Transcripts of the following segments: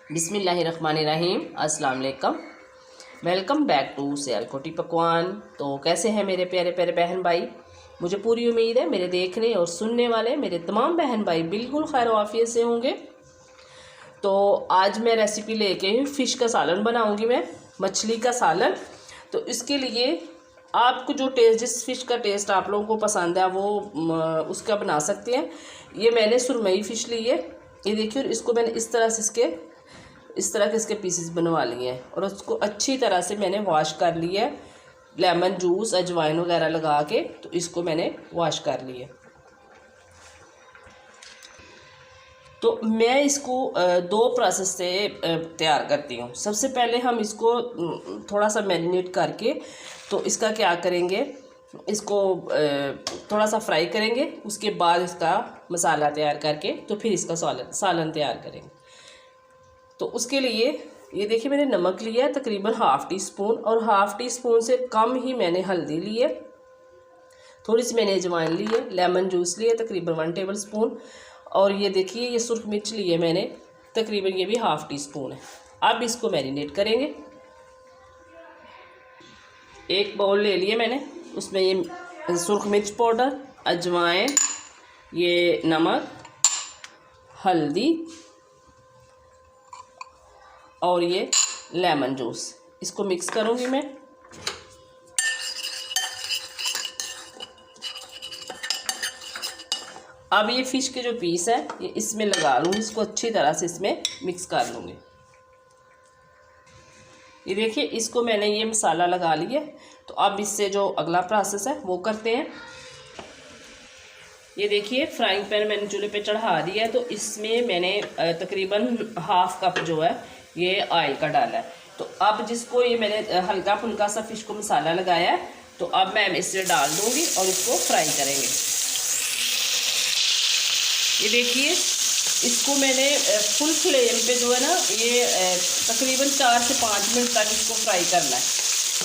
बिस्मिल्लाहिर्रहमानिर्रहीम। अस्सलाम वालेकुम। वेलकम बैक टू सियालकोटी पकवान। तो कैसे हैं मेरे प्यारे प्यारे बहन भाई। मुझे पूरी उम्मीद है मेरे देखने और सुनने वाले मेरे तमाम बहन भाई बिल्कुल खैर वाफियत से होंगे। तो आज मैं रेसिपी लेके हूँ, फ़िश का सालन बनाऊँगी मैं, मछली का सालन। तो इसके लिए आपको जो टेस्ट, जिस फ़िश का टेस्ट आप लोगों को पसंद है वो उसका बना सकते हैं। ये मैंने सुरमई फ़िश ली है, ये देखिए। और इसको मैंने इस तरह के इसके पीसेस बनवा लिए हैं और उसको अच्छी तरह से मैंने वॉश कर लिया है, लेमन जूस अजवाइन वगैरह लगा के। तो इसको मैंने वॉश कर लिया। तो मैं इसको दो प्रोसेस से तैयार करती हूँ। सबसे पहले हम इसको थोड़ा सा मैरिनेट करके, तो इसका क्या करेंगे, इसको थोड़ा सा फ्राई करेंगे। उसके बाद इसका मसाला तैयार करके तो फिर इसका सालन तैयार करेंगे। तो उसके लिए ये देखिए मैंने नमक लिया है तकरीबन ½ टी स्पून, और ½ टी स्पून से कम ही मैंने हल्दी ली है, थोड़ी सी मैंने अजवाइन ली है, लेमन जूस लिया तकरीबन 1 टेबल स्पून, और ये देखिए ये सुर्ख मिर्च ली है मैंने तकरीबन, ये भी ½ टी स्पून है। अब इसको मैरिनेट करेंगे। एक बाउल ले लिए मैंने, उसमें ये सुर्ख मिर्च पाउडर, अजवाइन, ये नमक, हल्दी और ये लेमन जूस, इसको मिक्स करूँगी मैं। अब ये फ़िश के जो पीस है ये इसमें लगा लूँगी, इसको अच्छी तरह से इसमें मिक्स कर लूँगी। ये देखिए इसको मैंने ये मसाला लगा लिया। तो अब इससे जो अगला प्रोसेस है वो करते हैं। ये देखिए फ्राइंग पैन मैंने चूल्हे पे चढ़ा दिया है। तो इसमें मैंने तकरीबन ½ कप जो है ये ऑयल का डाला है। तो अब जिसको ये मैंने हल्का फुल्का सा फ़िश को मसाला लगाया है, तो अब मैं इसे डाल दूँगी और इसको फ्राई करेंगे। ये देखिए इसको मैंने फुल फ्लेम पे जो है ना ये तकरीबन 4 से 5 मिनट तक इसको फ्राई करना है।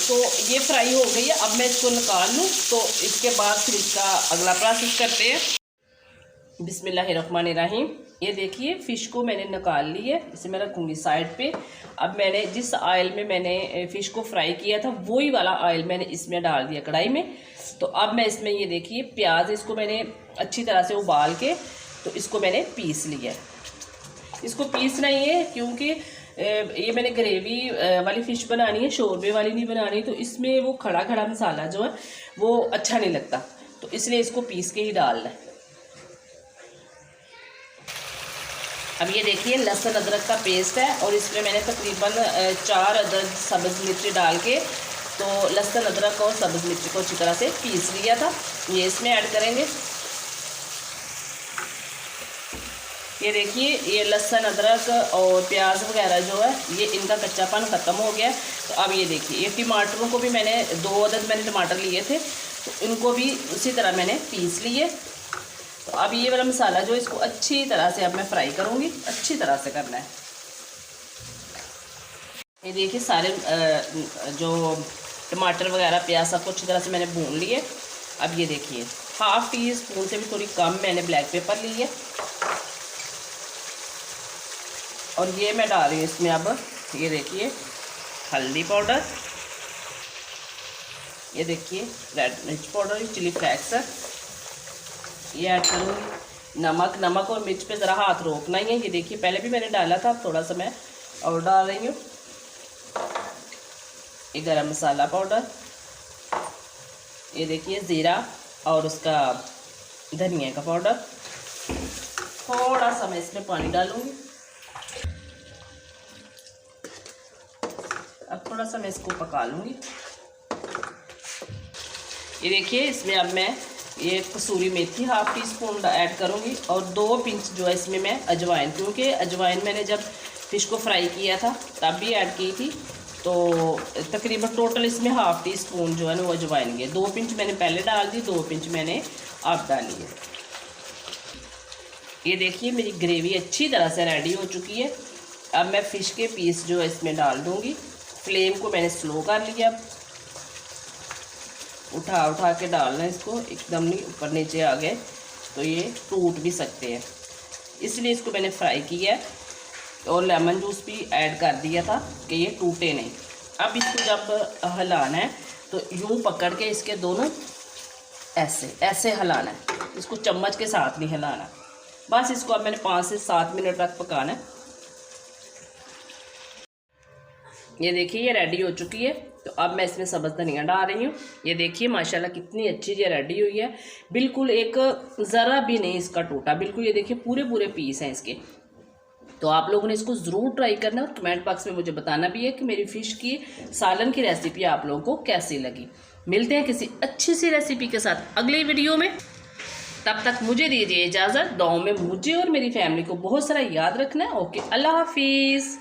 तो ये फ्राई हो गई है। अब मैं इसको निकाल लूँ, तो इसके बाद फिर इसका अगला प्रोसेस करते हैं। बिस्मिल्लाहिर्रहमानिर्रहीम। ये देखिए फ़िश को मैंने निकाल ली है, इसे मैं रखूँगी साइड पे। अब मैंने जिस ऑयल में मैंने फ़िश को फ्राई किया था वही वाला ऑयल मैंने इसमें डाल दिया कढ़ाई में। तो अब मैं इसमें ये देखिए प्याज, इसको मैंने अच्छी तरह से उबाल के तो इसको मैंने पीस लिया है। इसको पीसना ही है क्योंकि ये मैंने ग्रेवी वाली फ़िश बनानी है, शोरबे वाली नहीं बनानी। तो इसमें वो खड़ा खड़ा मसाला जो है वो अच्छा नहीं लगता, तो इसलिए इसको पीस के ही डालना है। अब ये देखिए लहसुन अदरक का पेस्ट है, और इसमें मैंने तकरीबन 4 अदद सब्ज़ मिर्ची डाल के तो लहसुन अदरक और सब्ज़ मिर्ची को अच्छी तरह से पीस लिया था। ये इसमें ऐड करेंगे। ये देखिए ये लहसुन अदरक और प्याज वगैरह जो है ये इनका कच्चापन ख़त्म हो गया। तो अब ये देखिए ये टमाटरों को भी मैंने 2 अदद मैंने टमाटर लिए थे, तो इनको भी उसी तरह मैंने पीस लिए। तो अब ये वाला मसाला जो इसको अच्छी तरह से अब मैं फ्राई करूँगी, अच्छी तरह से करना है। ये देखिए सारे जो टमाटर वगैरह प्याज सबको अच्छी तरह से मैंने भून लिए। अब ये देखिए ½ टी स्पून से भी थोड़ी कम मैंने ब्लैक पेपर ली है, और ये मैं डाल रही हूँ इसमें। अब ये देखिए हल्दी पाउडर, ये देखिए रेड मिर्च पाउडर, चिली फ्लेक्स है, ये ऐड करूँगी। नमक और मिर्च पे ज़रा हाथ रोकना ही है। ये देखिए पहले भी मैंने डाला था, थोड़ा सा मैं और डाल रही हूँ। ये गरम मसाला पाउडर, ये देखिए ज़ीरा और उसका धनिया का पाउडर। थोड़ा सा मैं इसमें पानी डालूँगी। अब थोड़ा सा मैं इसको पका लूँगी। ये देखिए इसमें अब मैं ये कसूरी मेथी ½ टी स्पून ऐड करूँगी, और 2 पिंच जो है इसमें मैं अजवाइन, क्योंकि अजवाइन मैंने जब फ़िश को फ्राई किया था तब भी ऐड की थी। तो तकरीबन टोटल इसमें ½ टी स्पून जो है ना वो अजवाइन की है। 2 पिंच मैंने पहले डाल दी, 2 पिंच मैंने अब डाली है। ये देखिए मेरी ग्रेवी अच्छी तरह से रेडी हो चुकी है। अब मैं फ़िश के पीस जो है इसमें डाल दूँगी। फ्लेम को मैंने स्लो कर लिया। उठा के डालना है इसको, एकदम नहीं ऊपर नीचे आ गए तो ये टूट भी सकते हैं, इसलिए इसको मैंने फ्राई किया है। और लेमन जूस भी ऐड कर दिया था कि ये टूटे नहीं। अब इसको जब हिलाना है तो यूँ पकड़ के इसके दोनों ऐसे ऐसे हिलाना है, इसको चम्मच के साथ नहीं हिलाना। बस इसको अब मैंने 5 से 7 मिनट तक पकाना है। ये देखिए ये रेडी हो चुकी है। तो अब मैं इसमें सब्ज़ धनिया डाल रही हूँ। ये देखिए माशाल्लाह कितनी अच्छी ये रेडी हुई है, बिल्कुल एक ज़रा भी नहीं इसका टूटा, बिल्कुल। ये देखिए पूरे पूरे पीस हैं इसके। तो आप लोगों ने इसको ज़रूर ट्राई करना और कमेंट बॉक्स में मुझे बताना भी है कि मेरी फ़िश की सालन की रेसिपी आप लोगों को कैसी लगी। मिलते हैं किसी अच्छी सी रेसिपी के साथ अगली वीडियो में। तब तक मुझे दीजिए इजाज़त। दुआओं में मुझे और मेरी फैमिली को बहुत सारा याद रखना है। ओके, अल्लाह हाफिज़।